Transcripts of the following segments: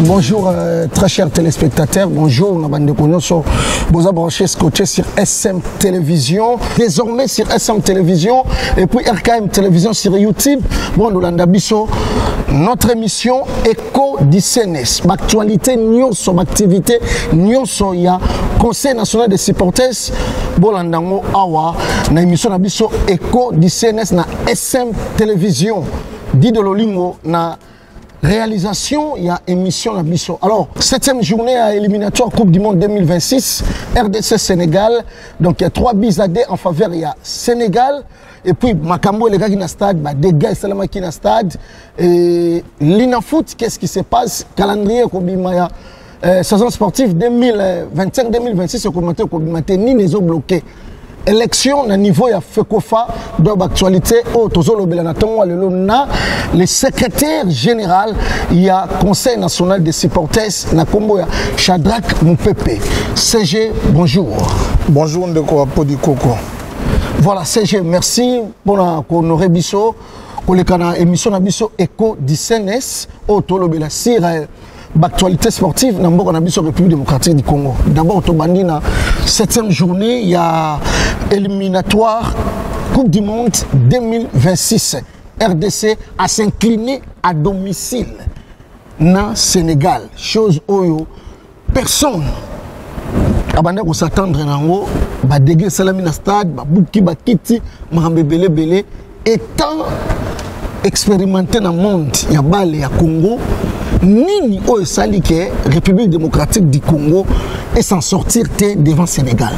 Bonjour très chers téléspectateurs, bonjour vous avez branché scotché sur SM Télévision, désormais sur SM Télévision et puis RKM Télévision sur YouTube. Bon, nous l'avons notre émission Écho du CNES, l'actualité, l'activité, il y a Conseil national des supporters, bon, l'andango awa, na émission nabiso Écho du CNES na SM Télévision, dit de l'olingo na réalisation, il y a émission la mission. Alors, 7e journée à éliminatoire Coupe du Monde 2026, RDC Sénégal. Donc, il y a 3 buts à 2 en faveur. Il y a Sénégal. Et puis, Makambo et les gars qui sont stade, des gars qui sont stade. Et l'Inafoot, qu'est-ce qui se passe? Calendrier, saison sportive 2025-2026, commenté, ni les ont bloqués. Élection na niveau ya FECOFA donc actualité au le secrétaire général il y a Conseil national des supporters na kombo ya Shadrack Moupepe. CG, bonjour. Bonjour Ndeko Apodi Koko. Voilà CG, merci pour honorer biso pour le canal émission na biso Écho du CNES au tolobela sir l'actualité sportive dans la République démocratique du Congo. D'abord, au Tobandina, 7e journée, il y a éliminatoire Coupe du Monde 2026. RDC a s'incliné à domicile dans Sénégal. Chose où personne n'a s'attendre à déguer Salami na stade, Bouki Bakiti, Mahambebele Bele, étant expérimenté dans le monde, il y a Bale, il y a Congo. Nini o esali que République démocratique du Congo et s'en sortir devant Sénégal.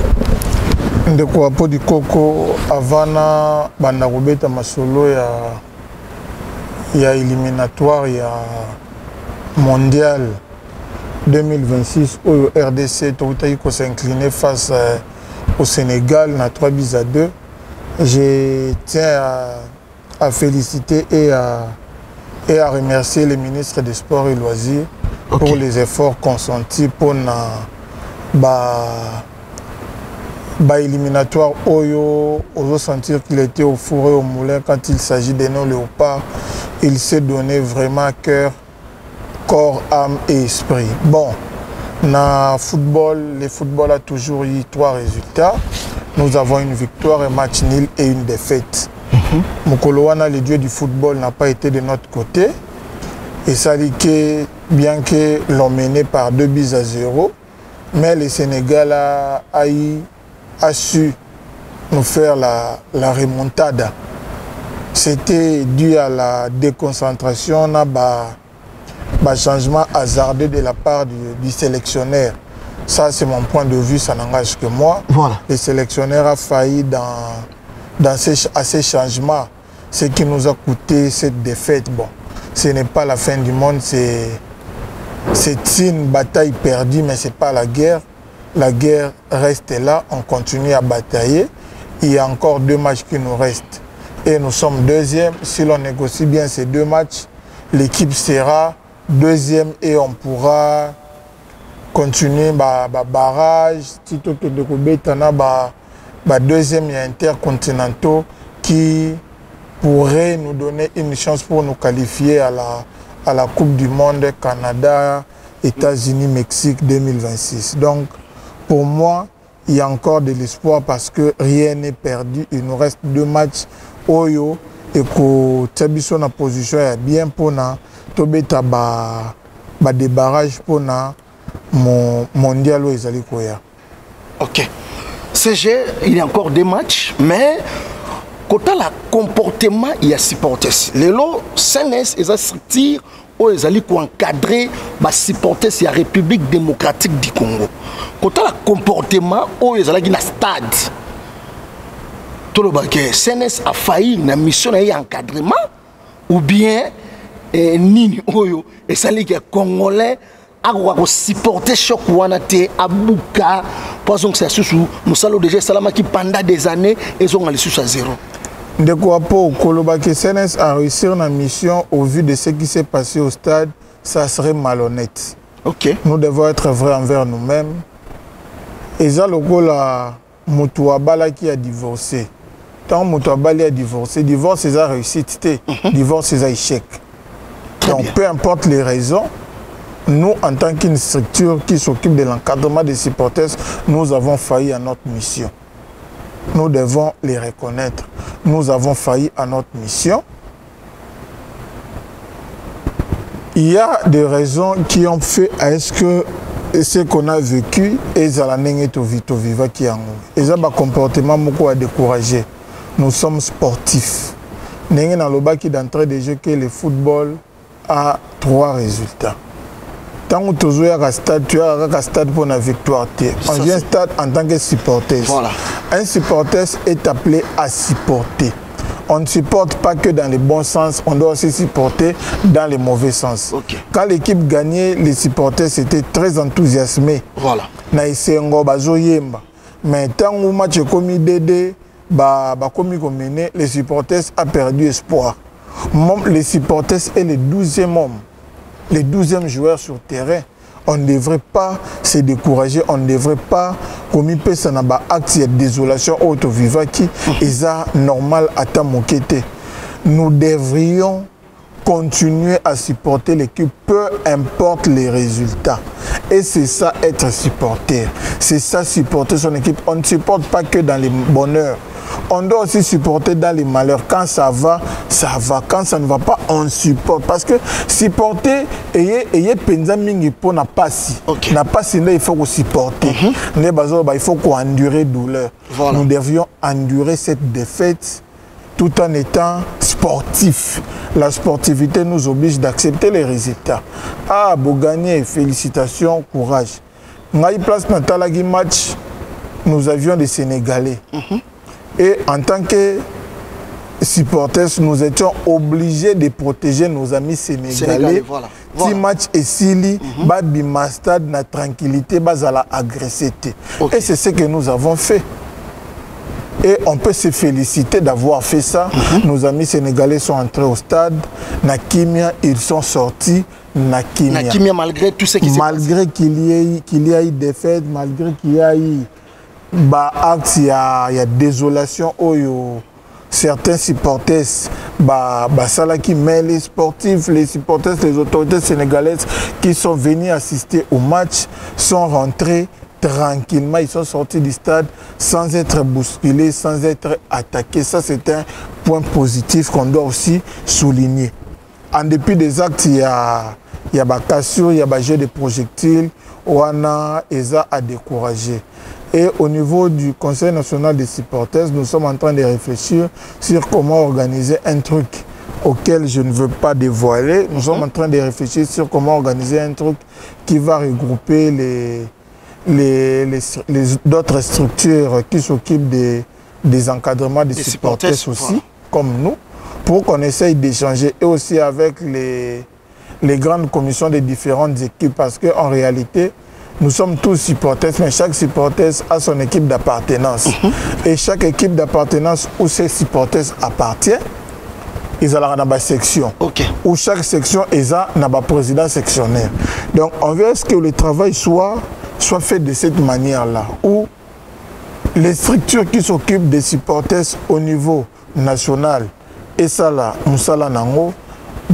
Ndeko Apodi Koko avana banda kobeta masolo ya éliminatoire ya mondial 2026 au RDC Toutaï ko s'incliner face au Sénégal na 3 buts à 2. Je tiens à féliciter et à remercier les ministres des Sports et Loisirs pour les efforts consentis pour éliminatoire Oyo, on sentir qu'il était au four et au moulin quand il s'agit des non-léopards. Il s'est donné vraiment cœur, corps, âme et esprit. Bon, dans le football a toujours eu 3 résultats. Nous avons une victoire, un match nul et une défaite. Mokolowana, le dieu du football, n'a pas été de notre côté. Et ça dit que, bien que l'on menait par 2 buts à 0, mais le Sénégal a su nous faire la remontada. C'était dû à la déconcentration, à changement hasardeux de la part du sélectionneur. Ça, c'est mon point de vue, ça n'engage que moi. Voilà. Le sélectionneur a failli à ces changements, ce qui nous a coûté cette défaite. Bon, ce n'est pas la fin du monde, c'est une bataille perdue, mais ce n'est pas la guerre. La guerre reste là, on continue à batailler. Il y a encore 2 matchs qui nous restent. Et nous sommes 2e. Si l'on négocie bien ces 2 matchs, l'équipe sera 2e et on pourra continuer barrage. Si tout de Kobetana, 2e, il y a intercontinentaux qui pourraient nous donner une chance pour nous qualifier à la Coupe du Monde Canada, États-Unis, Mexique 2026. Donc, pour moi, il y a encore de l'espoir parce que rien n'est perdu. Il nous reste 2 matchs Oyo et que Tchabiso na position est bien pour na Tobeta des barrages pour na mondial ou ezali koya. OK. CG, il y a encore 2 matchs, mais quand il y a le comportement, il y a supporters. Les lots, CNES, ils ont structure où ils ont encadrer les supporters de la République démocratique du Congo. Quand il y a le comportement, où ils ont un stade. Tout le monde, CNES a failli dans la mission d'encadrement, ou bien, Nini Oyo, et ça les Congolais, à supporter choc wanate abuka poison que c'est sous nous salons déjà salama qui pendant des années ils ont allé sous à 0. De quoi pour Kolobake CNES a réussi la mission au vu de ce qui s'est passé au stade, ça serait malhonnête. OK. Nous devons être vrais envers nous-mêmes. Et ça le la Moutouabala qui a divorcé. Tant Moutouabala a divorcé, divorce c'est réussite, divorce c'est échec. Donc peu importe les raisons, nous, en tant qu'une structure qui s'occupe de l'encadrement des supporters, nous avons failli à notre mission. Nous devons les reconnaître. Nous avons failli à notre mission. Il y a des raisons qui ont fait à ce que ce qu'on a vécu est à la viva qui a un comportement beaucoup à décourager. Nous sommes sportifs. Nous avons d'entrée de jeu que le football a 3 résultats. Tant que tu joues à stade, tu as un stade pour la victoire. On vient au stade en tant que supporter. Voilà. Un supporter est appelé à supporter. On ne supporte pas que dans le bon sens, on doit aussi supporter dans le mauvais sens. Okay. Quand l'équipe gagnait, les supporters étaient très enthousiasmés. Voilà. Mais tant que le match est commis Dédé, les supporters ont perdu espoir. Les supporters est le 12e homme, les 12e joueur sur terrain. On ne devrait pas se décourager, on ne devrait pas commis un acte de désolation auto-vivaki et ça normal à ta moquette. Nous devrions continuer à supporter l'équipe, peu importe les résultats. Et c'est ça être supporter. C'est ça supporter son équipe. On ne supporte pas que dans les bonheurs. On doit aussi supporter dans les malheurs. Quand ça va, ça va. Quand ça ne va pas, on supporte. Parce que supporter, il faut supporter. Il faut qu'on endure douleur. Voilà. Nous devions endurer cette défaite tout en étant sportif. La sportivité nous oblige d'accepter les résultats. Ah, Bogagné, félicitations, courage. Dans place Natalagi match, nous avions des Sénégalais. Et en tant que supporters, nous étions obligés de protéger nos amis sénégalais. Voilà. Si match est sili, bima stade na tranquillité, bazala agressé. Okay. Et c'est ce que nous avons fait. Et on peut se féliciter d'avoir fait ça. Nos amis sénégalais sont entrés au stade. Na Kimia, ils sont sortis. Na Kimia, malgré tout ce qui s'est passé. Malgré qu'il y a eu des fêtes, malgré qu'il y a eu il y a désolation où certains supporters mais les sportifs, les supporters, les autorités sénégalaises qui sont venus assister au match sont rentrés tranquillement, ils sont sortis du stade sans être bousculés, sans être attaqués. Ça, c'est un point positif qu'on doit aussi souligner. En dépit des actes, il y a cassure, il y a jeu de projectiles, on a à décourager. Et au niveau du Conseil national des supporters, nous sommes en train de réfléchir sur comment organiser un truc auquel je ne veux pas dévoiler. Nous sommes en train de réfléchir sur comment organiser un truc qui va regrouper d'autres structures qui s'occupent des encadrements des supporters aussi, voilà, comme nous, pour qu'on essaye d'échanger et aussi avec les grandes commissions des différentes équipes, parce qu'en réalité, nous sommes tous supporters, mais chaque supporter a son équipe d'appartenance. Et chaque équipe d'appartenance où ces supporters appartiennent, ils ont une section. Okay. Où chaque section est un président sectionnaire. Donc on veut que le travail soit fait de cette manière-là, où les structures qui s'occupent des supporters au niveau national, et ça là, Moussala Nango,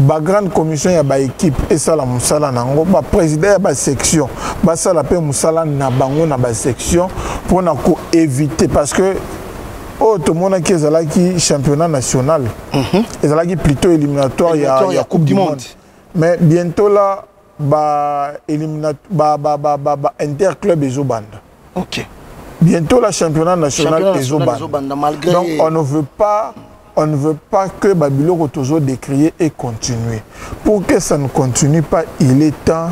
la grande commission, il y a une équipe, et ça, la Moussala Nango, le président, il y a une section, ça, la Moussala Nabango, na section, pour éviter, parce que, tout le monde qui est championnat national, ils ont plutôt éliminatoire, il y a Coupe du Monde. Mais bientôt là, interclub et Zobanda. Ok. Bientôt, le championnat national est Zobanda. Donc, on ne veut pas que Babylone toujours décrier et continuer. Pour que ça ne continue pas, il est temps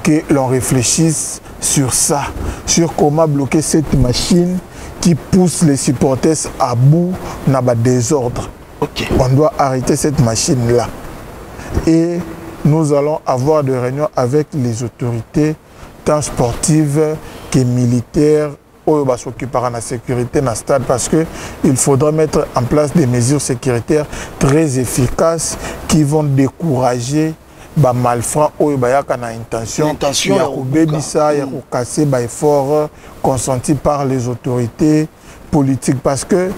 que l'on réfléchisse sur ça, sur comment bloquer cette machine qui pousse les supporters à bout dans le désordre. Okay. On doit arrêter cette machine-là. Et nous allons avoir des réunions avec les autorités, tant sportives que militaires, où va s'occuper de la sécurité dans le stade, parce qu'il faudra mettre en place des mesures sécuritaires très efficaces qui vont décourager les malfrats où il y a une intention de casser les efforts consentis par les autorités politiques. Parce que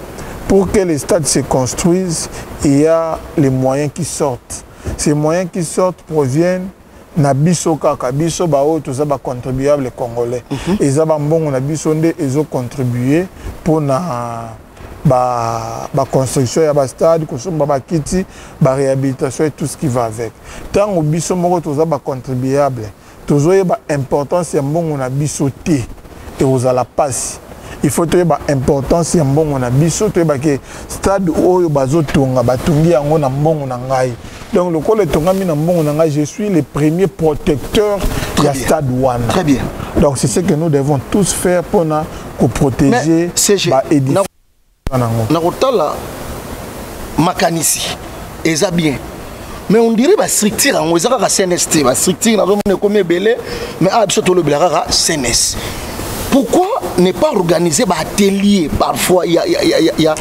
pour que les stades se construisent, il y a les moyens qui sortent. Ces moyens qui sortent proviennent na biso kaka biso ba o to za ba contribuable congolais eza ba mbongo na biso nde ezo contribuer pour na ba construction ya ba stade ko somba ba kiti ba réhabilitation et tout ce qui va avec tant biso moko to za ba contribuable tozo yeba importance ya mbongo na biso te et ozala passe il faut te ba importance ya mbongo na biso to yeba ke stade oyo bazotonga batungi yango na mbongo na ngai donc le col tongami na mbongo na ngai je suis le premier protecteur ya stade wana. Très bien. Donc c'est ce que nous devons tous faire pour na ko protéger ba édifice. Nakotala makanisi eza bien. Mais on dirait que structure en eza ka CNST, ba structure na zomone comme belé mais a biso to le belaka CNS. Pourquoi ne pas organiser des ateliers? Parfois, il y a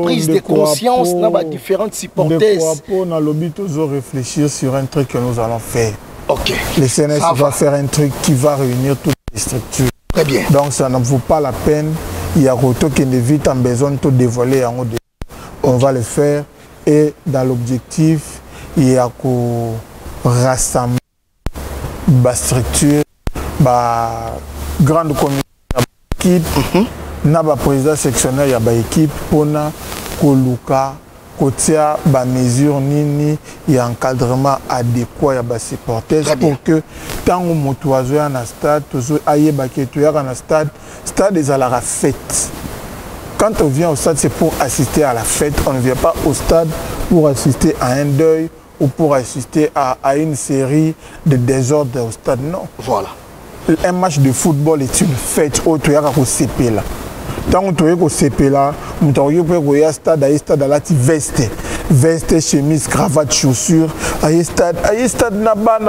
prise de conscience dans les différentes supporters. On a l'objet de réfléchir sur un truc que nous allons faire. Ok. Le CNS va faire un truc qui va réunir toutes les structures. Très bien. Donc ça ne vaut pas la peine. Il y a autant qui vite en besoin de dévoiler. On va le faire. Et dans l'objectif, il y a qu'au rassembler la structure. Ba grande communauté équipe na ba président sectionnaire ya ba équipe pona koluka kotia ba mesure nini ya encadrement adéquat ya ba supporters pour que tango moto azoya na stade tozo ayeba ke toya na stade ezalaka fête. Quand on vient au stade c'est pour assister à la fête, on ne vient pas au stade pour assister à un deuil ou pour assister à une série de désordres au stade, non. Voilà. Un match de football est une fête où tu as un CP là. Tant que tu as un CP là, tu as un stade, veste, chemise, cravate, chaussures, un stade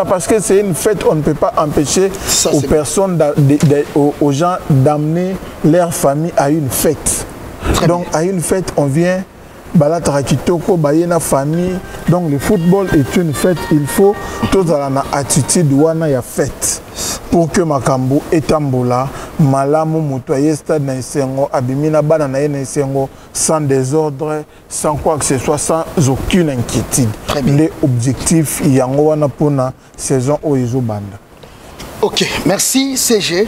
parce que c'est une fête, on ne peut pas empêcher aux personnes, aux gens d'amener leur famille à une fête. Donc à une fête, on vient. Balata kitoko bayena famille, donc le football est une fête, il faut tous à la attitude wana ya fête pour que makambo etambola malamu mutoye stade na isengo abimina bana na isengo sans désordre, sans quoi que ce soit, sans aucune inquiétude. Les objectifs yango wana pona saison oizo banda. OK, merci CG.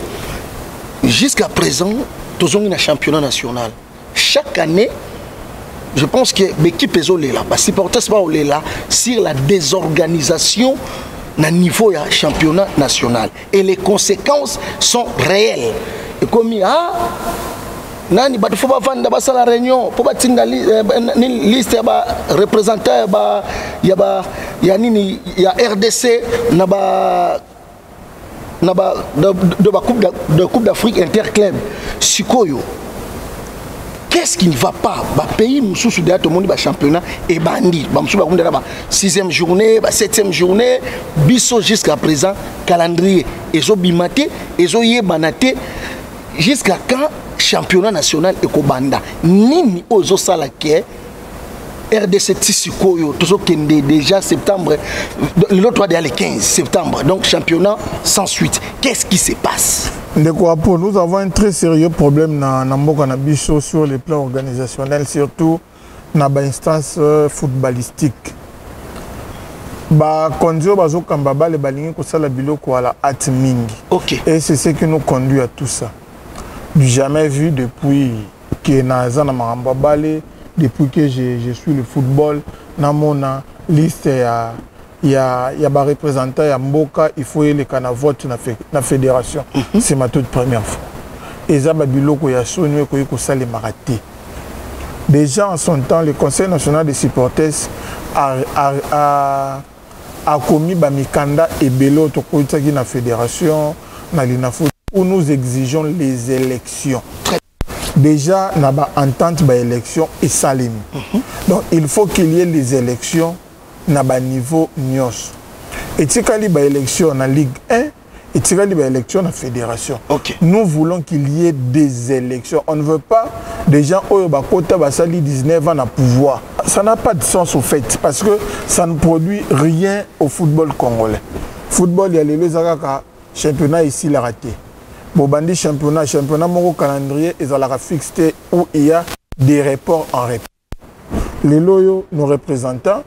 Jusqu'à présent, tous ont un championnat national. Chaque année je pense que l'équipe est là, les supporters sont là sur la désorganisation au niveau du championnat national. Et les conséquences sont réelles. Et comme il y a, il faut faire la réunion, il faut faire une liste de représentants, il y a RDC, de Coupe d'Afrique interclub. Sikoyo. Qu'est-ce qui ne va pas? Le pays nous sous tout le monde championnat et bandit. 6e journée, 7e journée, biso jusqu'à présent calendrier. Ezo bimate, ezo yebanaté jusqu'à quand championnat national et kobanda. Nini ozo salake RDC Tissikoyo, tout déjà septembre, l'autre est le 15 septembre, donc championnat sans suite. Qu'est-ce qui se passe? Nous avons un très sérieux problème dans sur le plan organisationnel, surtout dans l'instance footballistique. Et c'est ce qui nous conduit à tout ça. Jamais vu depuis que depuis que je suis le football, dans mon liste, il y a des représentants, il y a Mboka, il faut les vote dans la fédération. C'est ma toute première fois. Et ça, il y a sonné que ça les maraté. Déjà en son temps, le Conseil national des supporters a commis Bamikanda et Belo dans la fédération, où nous exigeons les élections. Déjà, il y a une entente d'élection et salim. Donc, il faut qu'il y ait les élections à niveau NIOS. Et si il y a une élection en Ligue 1, et si il y a une élection en Fédération. Nous voulons qu'il y ait des élections. On ne veut pas des gens qui ont 19 ans à pouvoir. Ça n'a pas de sens au fait, parce que ça ne produit rien au football congolais. Football, il y a les championnats ici, la raté. Bobandi championnat mon calendrier ils ont la fixé où il y a des reports en report. Les loyaux, nos représentants,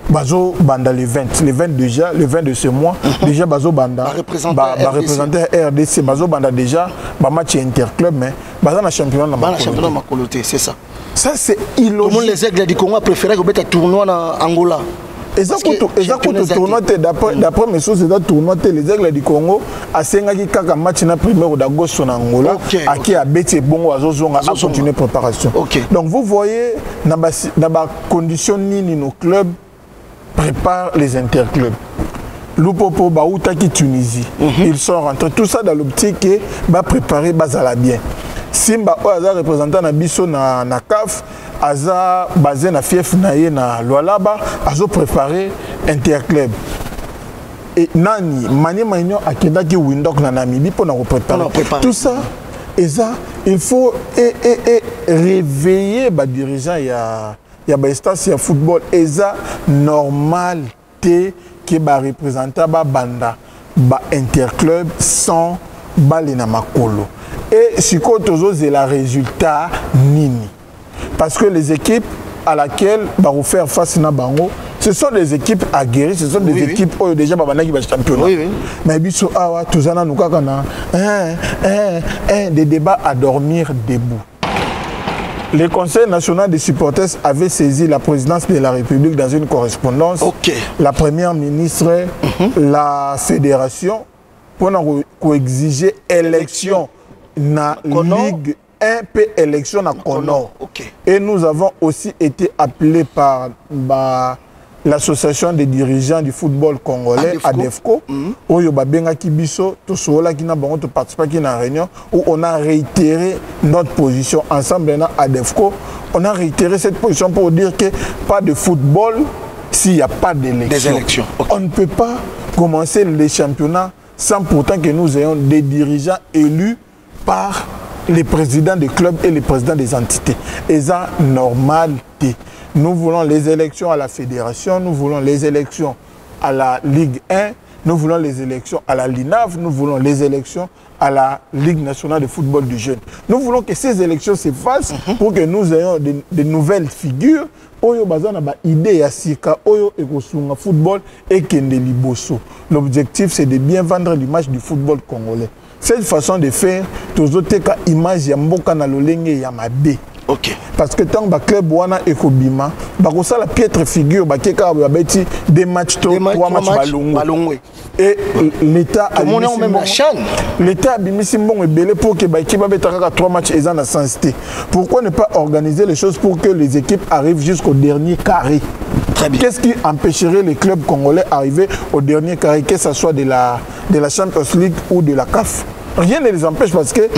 Bazo Banda le 20 déjà, le 20 de ce mois, déjà Bazo Banda représenter RDC, Bazo Banda déjà, match interclub, mais Bazo na championnat na Makoloté, c'est ça. Ça c'est illogique. Tout le monde les aigles du Congo préféraient que un tournoi en Angola. Exactement, tournoi d'après mes sources, c'est un tournoi les aigles du Congo à Sengaki Kaka match na premier ou d'Agosto en Angola, à qui a bêté bon à Zozonga à continuer préparation. Donc vous voyez dans la condition ni nos clubs prépare les interclubs. Loupopo Baoutaki Tunisie. Ils sont rentrés. Tout ça dans l'optique que va préparer Bazala bien. Simba Oaza représentant na biso na CAF, Aza basé na fief naie na Lualaba, Azo préparé interclub. Et Nani, Mani Magnon a kendaki Windhoek na Namibie pour nous préparer. Tout ça, et ça, il faut réveiller les dirigeants. Il y a des instances de football et ça normal que ba représenter ba banda ba interclub sans balena makolo et si kotozo c'est la résultat nini parce que les équipes à laquelle ba faire face na bango ce sont des équipes aguerries, ce sont des équipes où déjà babana qui va championnat mais biso awa tozana nukaka na des débats à dormir debout. Le Conseil national des supporters avait saisi la présidence de la République dans une correspondance. La première ministre, la fédération, pour exiger élection na Ligue 1 et élection na Conor. Et nous avons aussi été appelés par l'association des dirigeants du football congolais, ADEFCO, où il y a participé à la réunion, où on a réitéré notre position ensemble à ADEFCO. On a réitéré cette position pour dire que pas de football s'il n'y a pas d'élection. On ne peut pas commencer les championnats sans pourtant que nous ayons des dirigeants élus par les présidents des clubs et les présidents des entités. Et ça, normalité. Nous voulons les élections à la fédération, nous voulons les élections à la Ligue 1, nous voulons les élections à la LINAV, nous voulons les élections à la Ligue nationale de football du jeune. Nous voulons que ces élections se fassent pour que nous ayons de nouvelles figures. Oyo bazana ba idée ya sika oyo ekosunga football et kende liboso. L'objectif c'est de bien vendre l'image du football congolais. Cette façon de faire, tozoteka image ya mboka na lolenge ya mabe. Parce que tant que le club wana ekobima, bakosa la piètre figure, bakeka babeti des matchs, 3 matchs balongwe. Et l'État a bimisi mbongo ebele pour que baiki babetaka 3 matchs et en sensité. Pourquoi ne pas organiser les choses pour que les équipes arrivent jusqu'au dernier carré? Qu'est-ce qui empêcherait les clubs congolais d'arriver au dernier carré, que ce soit de la Champions League ou de la CAF? Rien ne les empêche parce que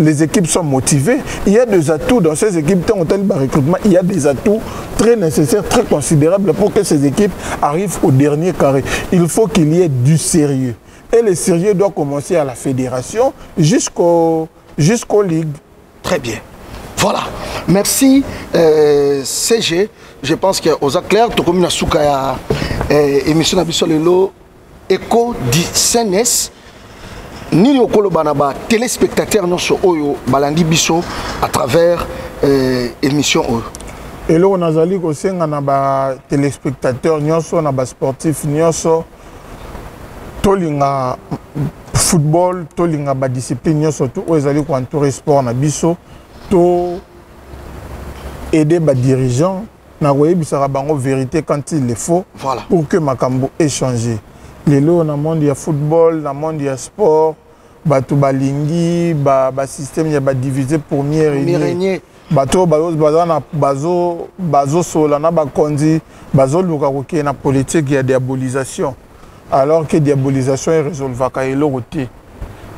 les équipes sont motivées. Il y a des atouts dans ces équipes, tant tel recrutement, il y a des atouts très nécessaires, très considérables pour que ces équipes arrivent au dernier carré. Il faut qu'il y ait du sérieux. Et le sérieux doit commencer à la fédération jusqu'aux ligues. Très bien. Voilà. Merci CG. Je pense qu'aux clairs, tu comme une souka émission Nabisolelo Echo du CNS. Ni okolo banaba téléspectateurs noso oyo balandi biso à travers émission oyo. Et là on a zali ko senga na ba téléspectateurs nyonso na ba sportif nyonso tolinga football tolinga ba discipline nyonso to ezali ko entourer sport na biso to aider ba dirigeants na koyebisa bango vérité quand il le faut pour que makambo échanger. Lelo na monde ya football na monde ya sport bato balingi ba système ya ba diviser première régner bato bazo sola na ba kondi bazo luka koke na politique ya diabolisation alors que diabolisation est résolve ka eloko te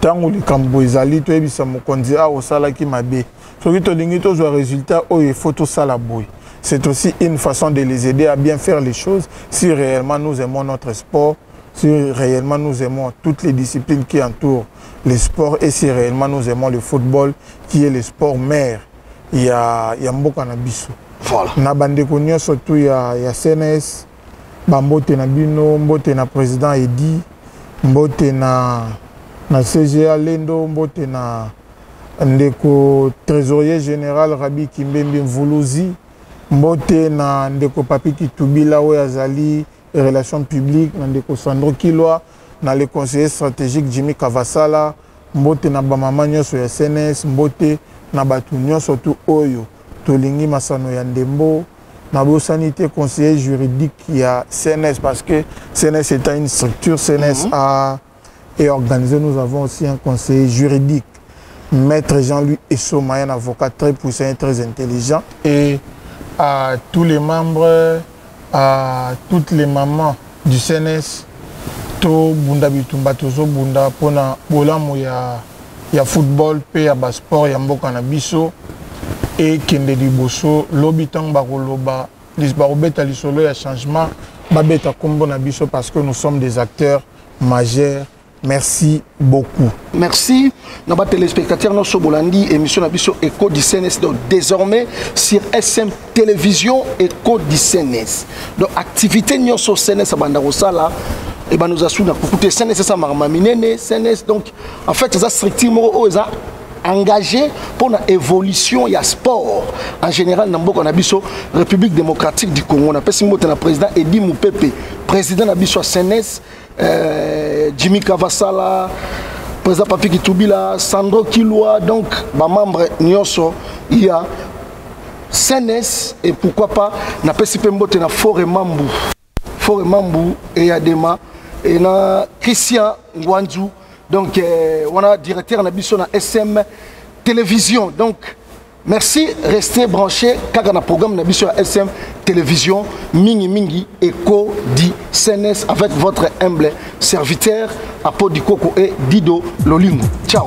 tango likambo ezali to ebisa mokonzi a osala ki mabe soki to lingi to zo résultat o il faut to sala boy. C'est aussi une façon de les aider à bien faire les choses si réellement nous aimons notre sport. Si réellement nous aimons toutes les disciplines qui entourent le sport et si réellement nous aimons le football qui est le sport mère, il y a mboka na biso. Voilà. Na bandeko nyonso surtout il y a CNS, mbote na bino, mbote na président Edi, mbote na CGA Lendo, mbote na ndeko trésorier général Rabi Kimbembe Mvuluzi, mbote na ndeko Papi Kitubila oyo azali relations publiques na ndeko Sandro Kilwa na le conseiller stratégique Jimmy Kavasala mbote na bamama nyonso ya CNS mbote na batu nyonso tu oyo tolingi masano ya ndembo na bosanité conseiller juridique ya CNS parce que CNS est une structure CNS est organisée. Nous avons aussi un conseiller juridique, Maître Jean-Louis Essoma, un avocat très puissant et très intelligent. Et à tous les membres, à toutes les mamans du CNS, to bunda bitumba tozo bunda pona bolamu ya football pe ya sport ya mboka na biso et kende liboso lobitan bakoloba lisbarobeta lisolo ya changement babeta kombo na biso parce que nous sommes des acteurs majeurs. Merci beaucoup. Merci. Nos téléspectateurs, nous sommes Bolandi, émission Nabiso Echo du CNS. Donc, désormais, sur SM Télévision, Echo du CNS. Donc, activité nous sur CNS à Bandarosala. Et ben nous assure pour écouter CNS, ça m'a ramené CNS. Donc, en fait, ça strictement engagé pour l'évolution, il y a sport. En général, dans la République démocratique du Congo, on appelle le président Edi Moupepe, président de la CNS. Jimmy Kavasala, président Papi Kitubila, Sandro Kilwa, donc ma membre Nyoso, il y a CNS et pourquoi pas na PCP Mbote na Forêt Mambu et Yadema et na Christian Ngwanzu, donc on a directeur na biso na SM Télévision. Donc merci, restez branchés car on a programme na biso SM Télévision Mingi Echo di CNS avec votre humble serviteur Apo Dikoko et Dido Lolingo. Ciao.